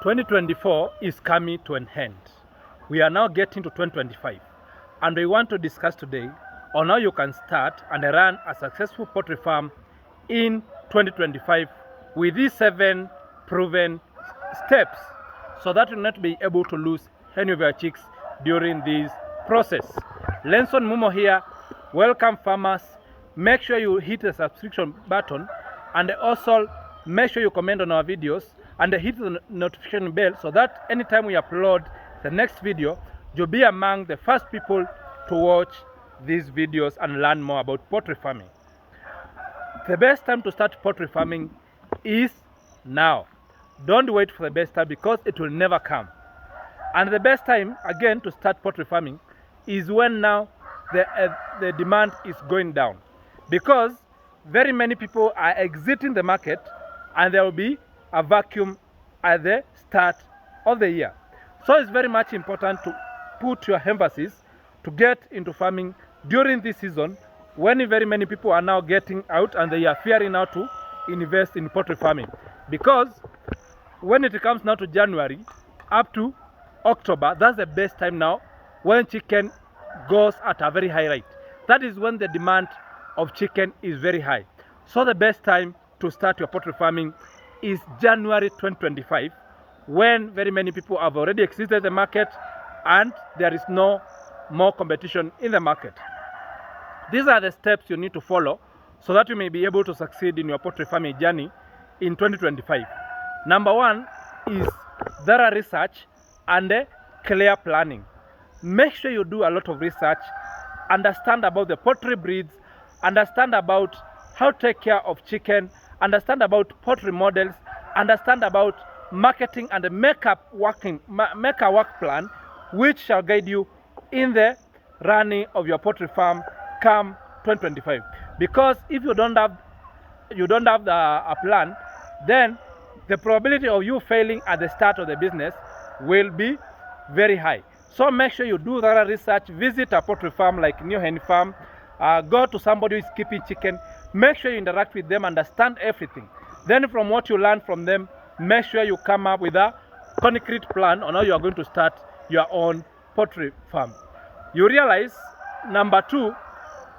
2024 is coming to an end. We are now getting to 2025, and we want to discuss today on how you can start and run a successful poultry farm in 2025 with these 7 proven steps so that you will not be able to lose any of your chicks during this process. Lenson Mumo here. Welcome farmers. Make sure you hit the subscription button and also make sure you comment on our videos and hit the notification bell so that anytime we upload the next video, you'll be among the first people to watch these videos and learn more about poultry farming. The best time to start poultry farming is now. Don't wait for the best time because it will never come. And the best time again to start poultry farming is when now the demand is going down, because very many people are exiting the market and there will be a vacuum at the start of the year. So it's very much important to put your emphasis to get into farming during this season when very many people are now getting out and they are fearing now to invest in poultry farming, because when it comes now to January up to October, that's the best time now when chicken goes at a very high rate. That is when the demand of chicken is very high. So the best time to start your poultry farming is January 2025, when very many people have already exited the market and there is no more competition in the market. These are the steps you need to follow so that you may be able to succeed in your poultry farming journey in 2025. Number 1 is thorough research and clear planning. Make sure you do a lot of research, understand about the poultry breeds, understand about how to take care of chicken, understand about poultry models, understand about marketing, and make a work plan which shall guide you in the running of your poultry farm come 2025. Because if you don't have a plan, then the probability of you failing at the start of the business will be very high. So make sure you do thorough research, visit a poultry farm like NEO-HEN farm, go to somebody who is keeping chicken, make sure you interact with them, understand everything. Then from what you learn from them, make sure you come up with a concrete plan on how you are going to start your own poultry farm. You realize, number 2,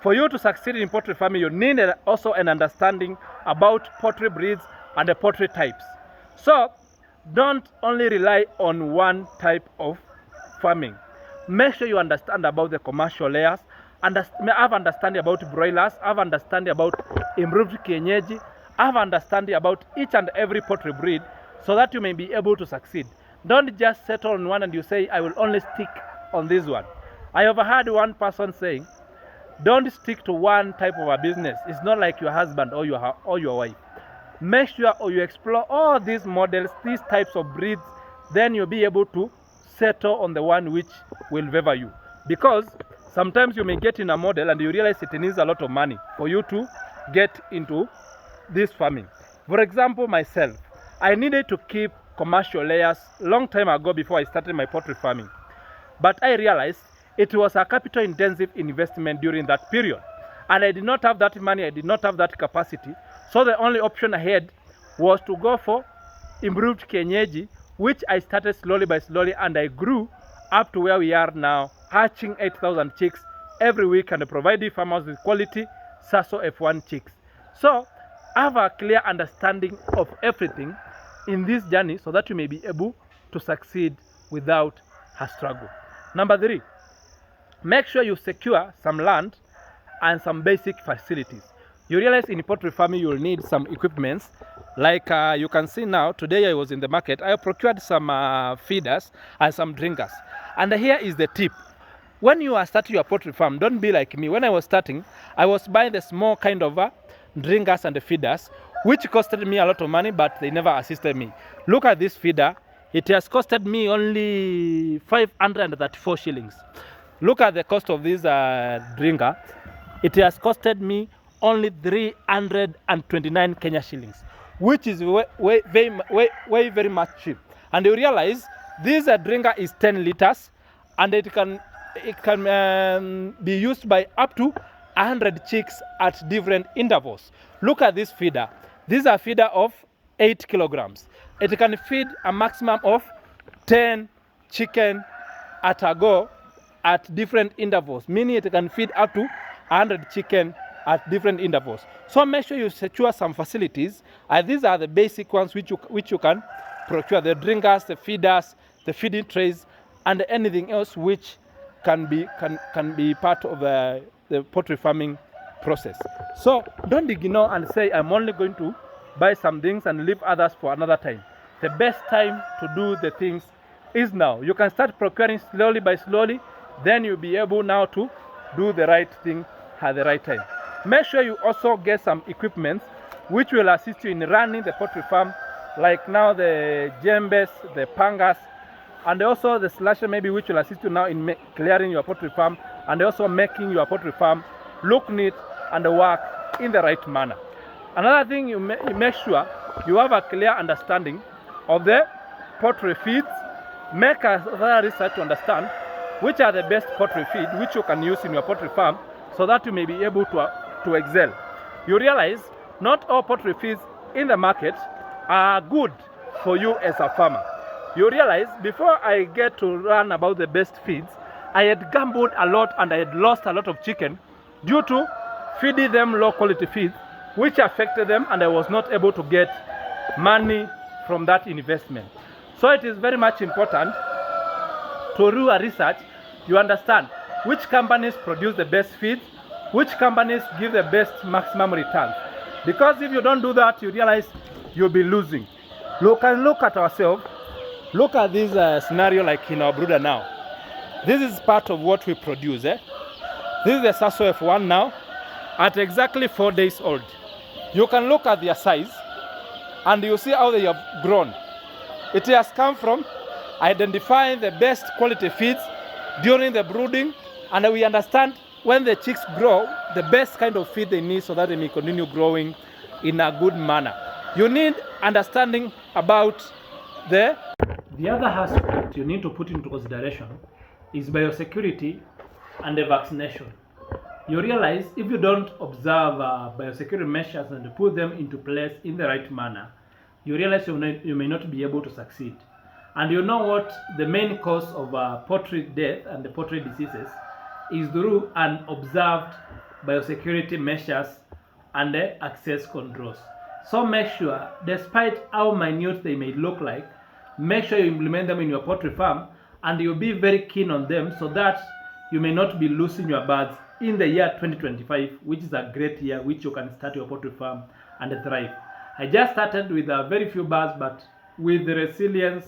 for you to succeed in poultry farming, you need also an understanding about poultry breeds and the poultry types. So don't only rely on one type of farming. Make sure you understand about the commercial layers, have understanding about broilers, have understanding about improved kienyeji, have understanding about each and every poultry breed so that you may be able to succeed. Don't just settle on one and you say, I will only stick on this one. I overheard one person saying, don't stick to one type of a business. It's not like your husband or your wife. Make sure you explore all these models, these types of breeds, then you'll be able to settle on the one which will favor you. Because sometimes you may get in a model and you realize it needs a lot of money for you to get into this farming. For example, myself, I needed to keep commercial layers long time ago before I started my poultry farming. But I realized it was a capital intensive investment during that period. And I did not have that money, I did not have that capacity. So the only option I had was to go for improved kienyeji, which I started slowly by slowly, and I grew up to where we are now, hatching 8,000 chicks every week and providing farmers with quality Saso F1 chicks. So have a clear understanding of everything in this journey so that you may be able to succeed without a struggle. Number 3, make sure you secure some land and some basic facilities. You realize in poultry farming you will need some equipments. Like you can see now, today I was in the market, I procured some feeders and some drinkers. And here is the tip. When you are starting your poultry farm, don't be like me. When I was starting, I was buying the small kind of drinkers and the feeders, which costed me a lot of money, but they never assisted me. Look at this feeder. It has costed me only 534 shillings. Look at the cost of this drinker. It has costed me only 329 Kenya shillings, which is very much cheap. And you realize this drinker is 10 liters and it can be used by up to 100 chicks at different intervals. Look at this feeder. This is a feeder of 8 kilograms. it can feed a maximum of 10 chicken at a go at different intervals, meaning it can feed up to 100 chicken at different intervals. So make sure you secure some facilities, and these are the basic ones which you can procure: the drinkers, the feeders, the feeding trays, and anything else which can be part of the poultry farming process. So don't ignore and say, I'm only going to buy some things and leave others for another time. The best time to do the things is now. You can start procuring slowly by slowly, then you'll be able now to do the right thing at the right time. Make sure you also get some equipment which will assist you in running the poultry farm, like now the jembes, the pangas, and also the slasher maybe, which will assist you now in clearing your poultry farm and also making your poultry farm look neat and work in the right manner. Another thing, you make sure you have a clear understanding of the poultry feeds. Make a thorough research to understand which are the best poultry feed which you can use in your poultry farm, so that you may be able to excel. You realize not all poultry feeds in the market are good for you as a farmer. You realize before I get to learn about the best feeds, I had gambled a lot and I had lost a lot of chicken due to feeding them low quality feeds, which affected them, and I was not able to get money from that investment. So it is very much important to do a research. You understand which companies produce the best feeds, which companies give the best maximum returns. Because if you don't do that, you realize you'll be losing. Look at ourselves. Look at this scenario like in our brooder now. This is part of what we produce. This is the Sasso F1 now at exactly 4 days old. You can look at their size and you see how they have grown. It has come from identifying the best quality feeds during the brooding, and we understand when the chicks grow, the best kind of feed they need so that they may continue growing in a good manner. You need understanding about the other aspect you need to put into consideration is biosecurity and the vaccination. You realize if you don't observe biosecurity measures and put them into place in the right manner, you realize you may not be able to succeed. And you know what the main cause of poultry death and the poultry diseases is through unobserved biosecurity measures and the access controls. So make sure, despite how minute they may look like, make sure you implement them in your poultry farm, and you'll be very keen on them so that you may not be losing your birds in the year 2025, which is a great year which you can start your poultry farm and thrive. I just started with very few birds, but with the resilience,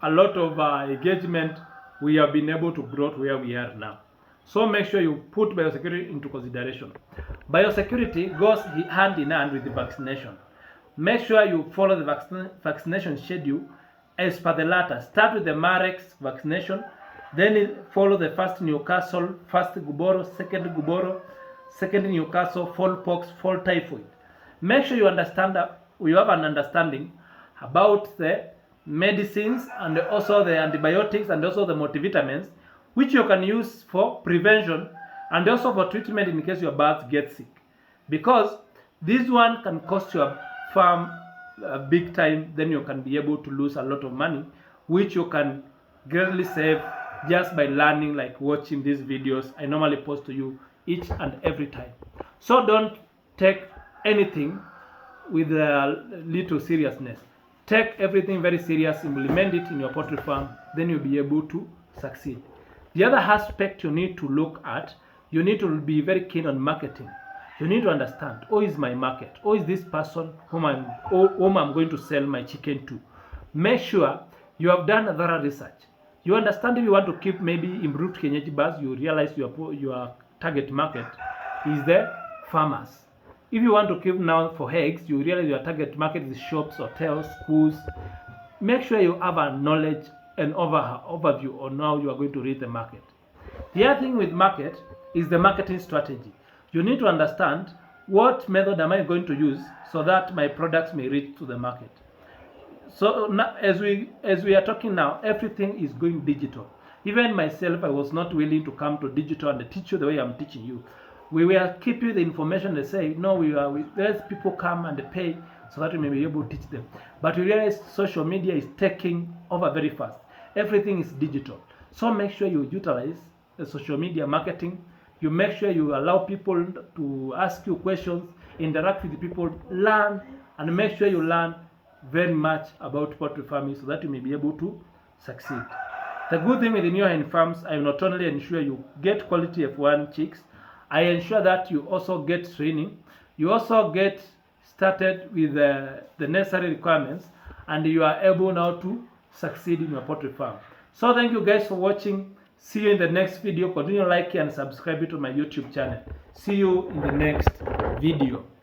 a lot of engagement, we have been able to grow to where we are now. So make sure you put biosecurity into consideration. Biosecurity goes hand in hand with the vaccination. Make sure you follow the vaccination schedule as per the latter. Start with the Marex vaccination, then follow the first Newcastle, first Guboro, second Newcastle, fall pox, fall typhoid. Make sure you understand that you have an understanding about the medicines and also the antibiotics and also the multivitamins which you can use for prevention and also for treatment in case your birds get sick. Because this one can cost your farm big time, then you can be able to lose a lot of money, which you can greatly save just by learning, like watching these videos I normally post to you each and every time. So don't take anything with a little seriousness. Take everything very serious, implement it in your poultry farm, then you'll be able to succeed. The other aspect you need to look at, you need to be very keen on marketing. You need to understand, who is my market? Who is this person whom I'm going to sell my chicken to? Make sure you have done a thorough research. You understand if you want to keep maybe improved Kenyaji birds, you realize your target market is the farmers. If you want to keep now for eggs, you realize your target market is shops, hotels, schools. Make sure you have a knowledge and overview on how you are going to read the market. The other thing with market is the marketing strategy. You need to understand what method am I going to use so that my products may reach to the market. So now, as we are talking now, everything is going digital. Even myself, I was not willing to come to digital and teach you the way I'm teaching you. We will keep you the information. They say, no, let people come and pay. so that you may be able to teach them. But you realize social media is taking over very fast. Everything is digital. So make sure you utilize the social media marketing. You make sure you allow people to ask you questions, interact with people, learn, and make sure you learn very much about poultry farming so that you may be able to succeed. The good thing with the NEO-HEN farms, I not only ensure you get quality F1 chicks, I ensure that you also get training, you also get started with the necessary requirements, and you are able now to succeed in your poultry farm. So thank you guys for watching. See you in the next video. Continue liking and subscribing to my YouTube channel. See you in the next video.